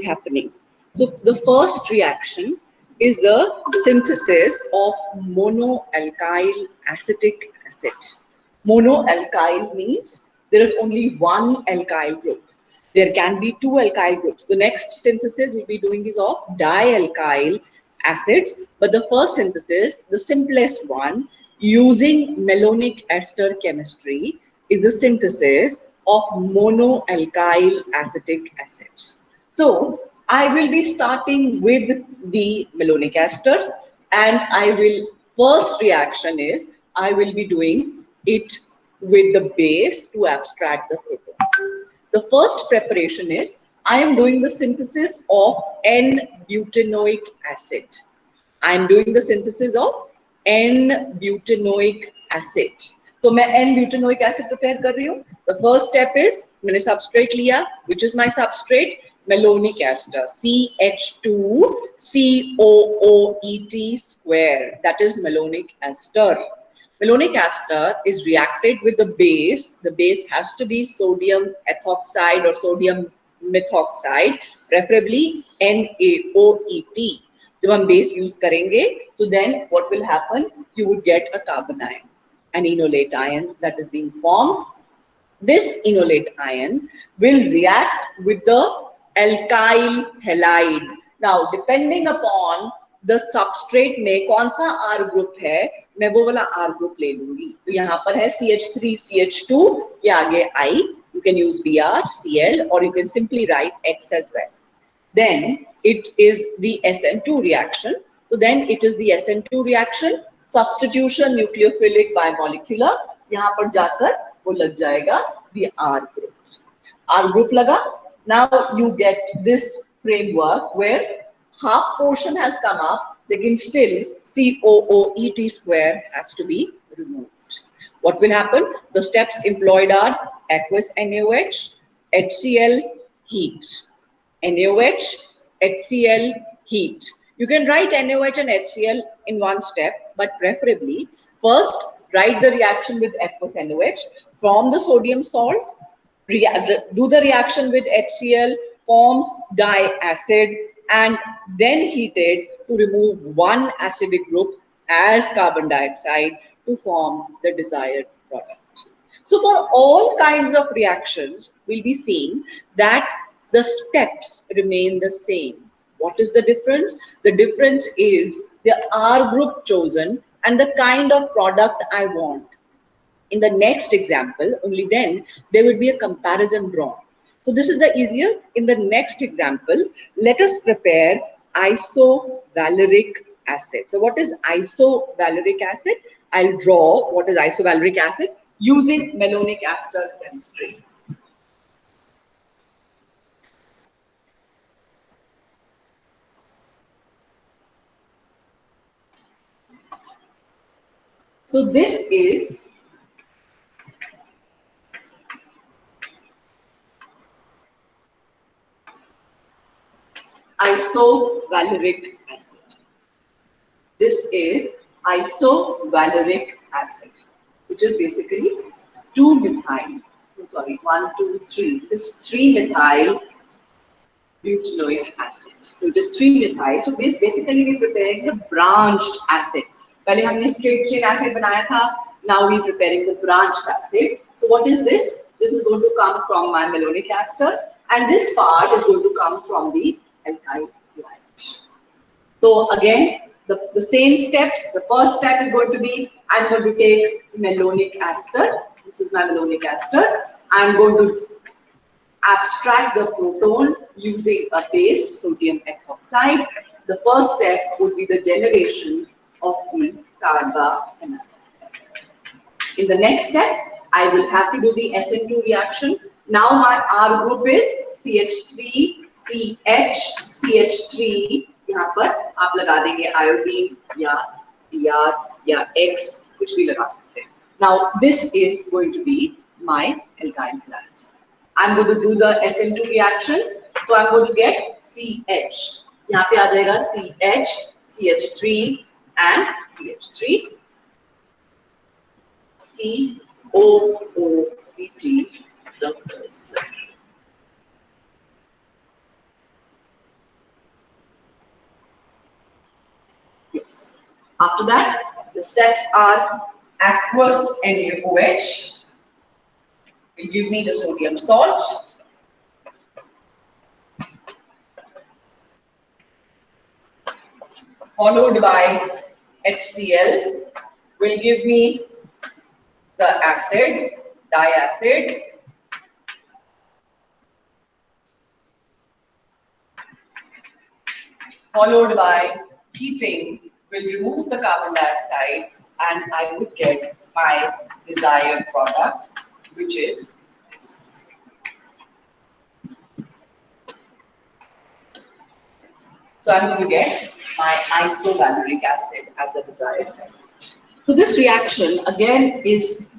happening. So the first reaction is the synthesis of monoalkyl acetic acid. Monoalkyl means there is only one alkyl group. There can be two alkyl groups. The next synthesis we'll be doing is of dialkyl acids, but the first synthesis, the simplest one, using Malonic Ester chemistry, is the synthesis of monoalkyl acetic acids. So I will be starting with the Malonic Ester, and I will, first reaction is I will be doing it with the base to abstract the proton. The first preparation is I am doing the synthesis of N-butanoic acid. I am doing the synthesis of N-butanoic acid. तो मैं N-butanoic acid prepare कर रही हूँ. The first step is मैंने substrate लिया, which is my substrate, Malonic Ester, CH2COOET square. That is Malonic Ester. Malonic Ester is reacted with the base. The base has to be sodium ethoxide or sodium methoxide, preferably NaOET. जब हम base use करेंगे, so then what will happen? You would get a carbon ion, an enolate ion that is being formed. This enolate ion will react with the alkyl halide. Now, depending upon the substrate में कौन सा R group है, मैं वो वाला R group ले लूँगी. तो यहाँ पर है CH3, CH2 के आगे I. You can use Br, Cl, or you can simply write X as well. Then it is the SN2 reaction. So then it is the SN2 reaction. Substitution nucleophilic bimolecular. यहाँ पर जाकर वो लग जाएगा the R group. R group लगा. Now you get this framework where half portion has come up, लेकिन still COOET square has to be removed. What will happen? The steps employed are aqueous NaOH, HCl, heat. NaOH, HCl, heat. You can write NaOH and HCl in one step, but preferably first write the reaction with aqueous NaOH, form the sodium salt, do the reaction with HCl, forms diacid, and then heat it to remove one acidic group as carbon dioxide to form the desired product. So for all kinds of reactions, we'll be seeing that the steps remain the same. What is the difference? The difference is the R group chosen and the kind of product I want. In the next example, only then there will be a comparison drawn. So this is the easiest. In the next example, let us prepare isovaleric acid. So what is isovaleric acid? I'll draw what is isovaleric acid using Malonic Ester chemistry. So this is isovaleric acid. This is isovaleric acid, which is basically 1, 2, 3. This is 3-methyl butanoic acid. So it is 3-methyl. So this basically we preparing the branched acid. पहले हमने straight chain acid बनाया था. Now we preparing the branched acid. So what is this? This is going to come from my Malonic Ester, and this part is going to come from the alkyl halide. So again, the same steps. The first step is going to be I'm going to take Malonic Ester. This is my Malonic Ester. I'm going to abstract the proton using a base, sodium ethoxide. The first step would be the generation of the carbanion. In the next step, I will have to do the SN2 reaction. Now my R group is CH3, CH, CH3. यहाँ पर आप लगा देंगे iodine या Br या X, कुछ भी लगा सकते हैं. Now this is going to be my alkyl halide. I'm going to do the SN2 reaction. So I'm going to get CH. यहाँ पे आ जाएगा CH, CH3 and CH3. COOET. After that, the steps are aqueous NaOH will give me the sodium salt. Followed by HCl will give me the acid, diacid. Followed by heating will remove the carbon dioxide and I would get my desired product, which is this. So I'm going to get my isovaleric acid as the desired product. So this reaction again is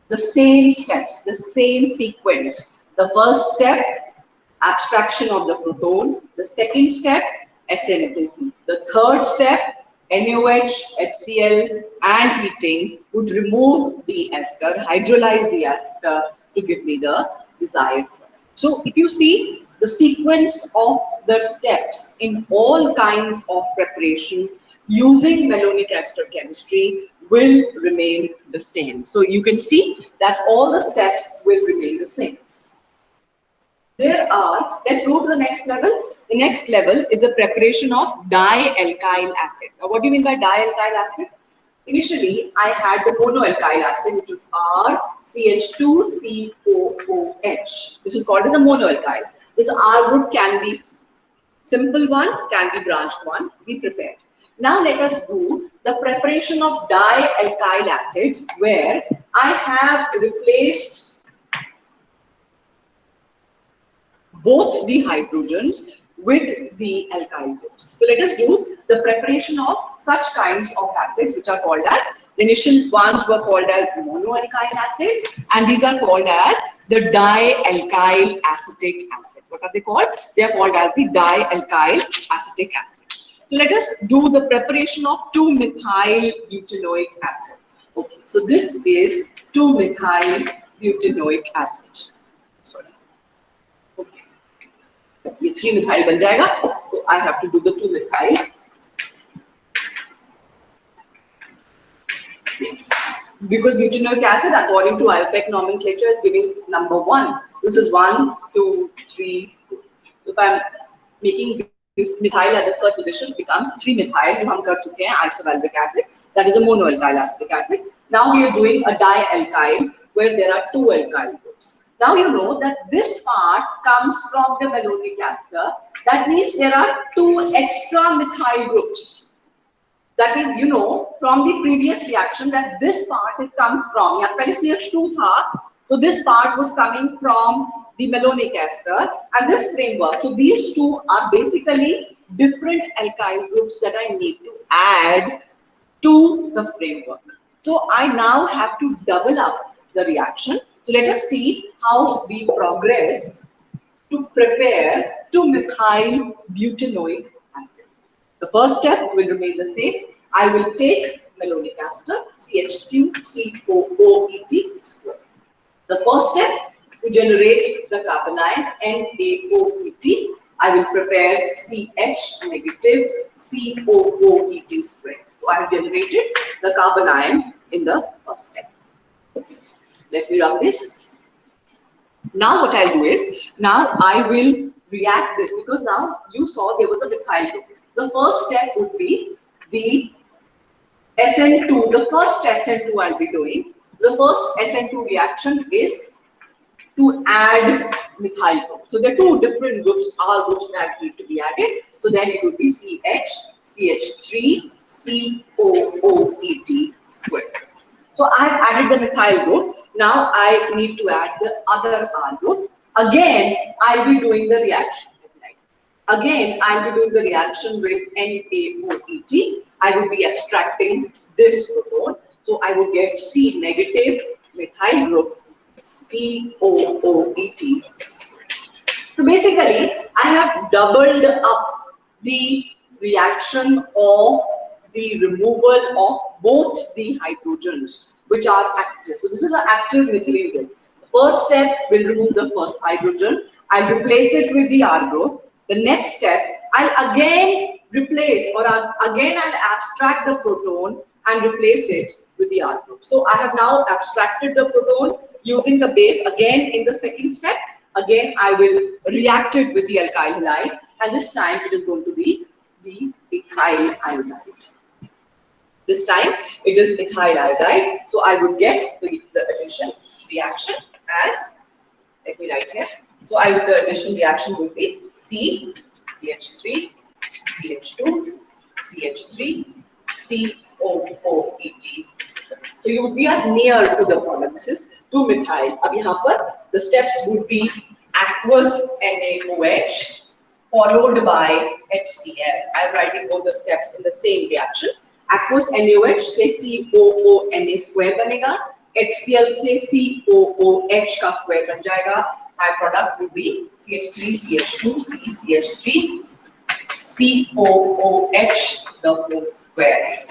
the same steps, the same sequence. The first step, abstraction of the proton. The second step, SN2. The third step, NaOH, HCl and heating would remove the ester, hydrolyze the ester to give me the desired product. So if you see the sequence of the steps in all kinds of preparation using Malonic ester chemistry will remain the same. So you can see that all the steps will remain the same. Let's go to the next level. The next level is the preparation of dialkyl acid. Now, what do you mean by dialkyl acid? Initially, I had the monoalkyl acid, which is RCH2COOH. This is called as a monoalkyl. This R group can be simple one, can be branched one, be prepared. Now let us do the preparation of dialkyl acids where I have replaced both the hydrogens with the alkyl groups. So let us do the preparation of such kinds of acids which are called as, the initial ones were called as monoalkyl acids and these are called as the dialkyl acetic acid. What are they called? They are called as the dialkyl acetic acids. So let us do the preparation of 2-methyl butanoic acid. Okay, so this is 2-methyl butanoic acid. Sorry. Okay. ये 3-methyl बन जाएगा, so I have to do the 2-methyl. Yes. Because butanoic acid, according to IUPAC nomenclature, is giving number 1. This is 1, 2, 3, 4. So if I'm making methyl at the third position, it becomes 3-methyl. जो हम कर चुके हैं isovaleric acid. That is a monoalkyl acetic acid. Now we are doing a dialkyl where there are 2 alkyl groups. Now you know that this part comes from the Malonic ester. That means there are 2 extra methyl groups. That means you know from the previous reaction that this part comes from, यहाँ पहले CH2 था, so this part was coming from the Malonic ester and this framework. So these two are basically different alkyl groups that I need to add to the framework. So I now have to double up the reaction. So let us see how we progress to prepare 2-methyl butanoic acid. The first step will remain the same. I will take Malonic ester, CH2COOET square. The first step, to generate the carbanion NaOET, I will prepare CH negative COOET square. So I have generated the carbanion in the first step. Let me rub this. Now what I'll do is, now I will react this because now you saw there was a methyl group. The first step would be the SN2, the first SN2 I'll be doing. The first SN2 reaction is to add methyl group. So there are 2 different groups, R groups that need to be added. So then it would be CH, CH3, COOET squared. So I have added the methyl group. Now I need to add the other R group. Again, I'll be doing the reaction. Again, I'll be doing the reaction with NaOET. I will be extracting this proton. So I will get C negative methyl group COOET. So basically, I have doubled up the reaction of the removal of both the hydrogens, which are active. So this is an active methylene group. The first step will remove the first hydrogen. I'll replace it with the R group. The next step, I'll again replace, or again I'll abstract the proton and replace it with the R group. So I have now abstracted the proton using the base again in the second step. Again I will react it with the alkyl halide, and this time it is going to be the ethyl iodide. This time it is ethyl iodide. So I would get the addition reaction as, let me write here. So the addition reaction would be C, CH3, CH2, CH3, COOET. So you would be near to the product. This is 2-methyl. अब यहाँ पर the steps would be aqueous NaOH followed by HCl. I am writing both the steps in the same reaction. Aqueous NaOH से COONA square बनेगा, HCl से COOH का square बन जाएगा. My product would be CH3, CH2, CH3, COOH the whole square.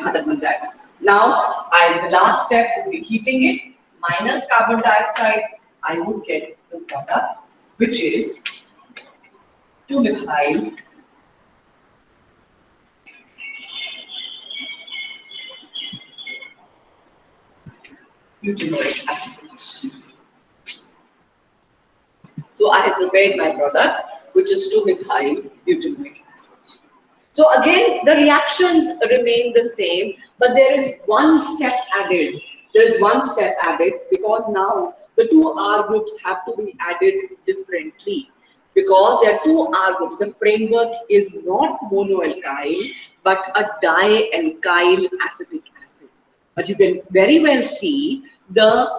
Now, the last step would be heating it, minus carbon dioxide. I would get the product, which is 2-methyl butanoic acid. So I have prepared my product, which is 2-methyl butanoic acid. So again, the reactions remain the same, but there is one step added. There is one step added because now the two R groups have to be added differently. Because there are two R groups, the framework is not monoalkyl, but a dialkyl acetic acid. But you can very well see the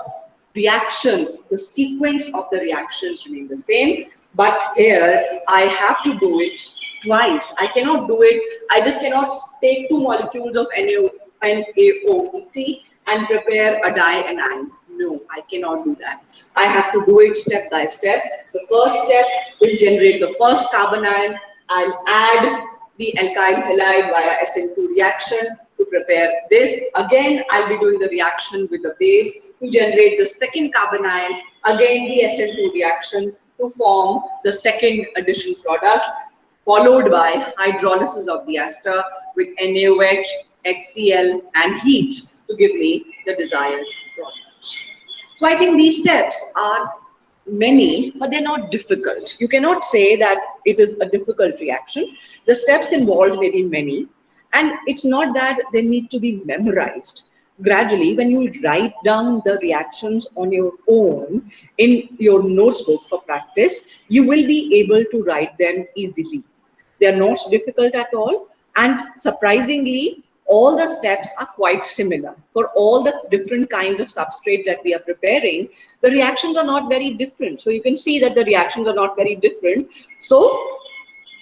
reactions, the sequence of the reactions remain the same, but here I have to do it twice. I cannot do it, I just cannot take two molecules of NaOET and prepare a dianion. No, I cannot do that. I have to do it step by step. The first step will generate the first carbanion. I'll add the alkyl halide via SN2 reaction to prepare this. Again, I'll be doing the reaction with the base to generate the second carbanion. Again, the SN2 reaction to form the second addition product, followed by hydrolysis of the ester with NaOH, HCl, and heat to give me the desired product. So I think these steps are many, but they're not difficult. You cannot say that it is a difficult reaction. The steps involved may be many, and it's not that they need to be memorized. Gradually, when you write down the reactions on your own in your notebook for practice, you will be able to write them easily. They are not difficult at all, and surprisingly, all the steps are quite similar. For all the different kinds of substrates that we are preparing, the reactions are not very different. So you can see that the reactions are not very different. So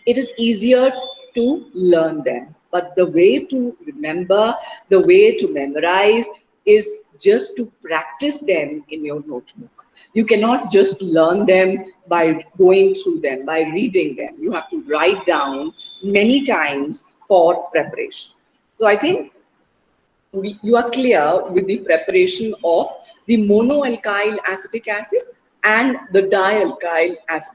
it is easier to learn them. But the way to remember, the way to memorize is just to practice them in your notebook. You cannot just learn them by going through them, by reading them. You have to write down many times for preparation. So I think you are clear with the preparation of the monoalkyl acetic acid and the dialkyl acetic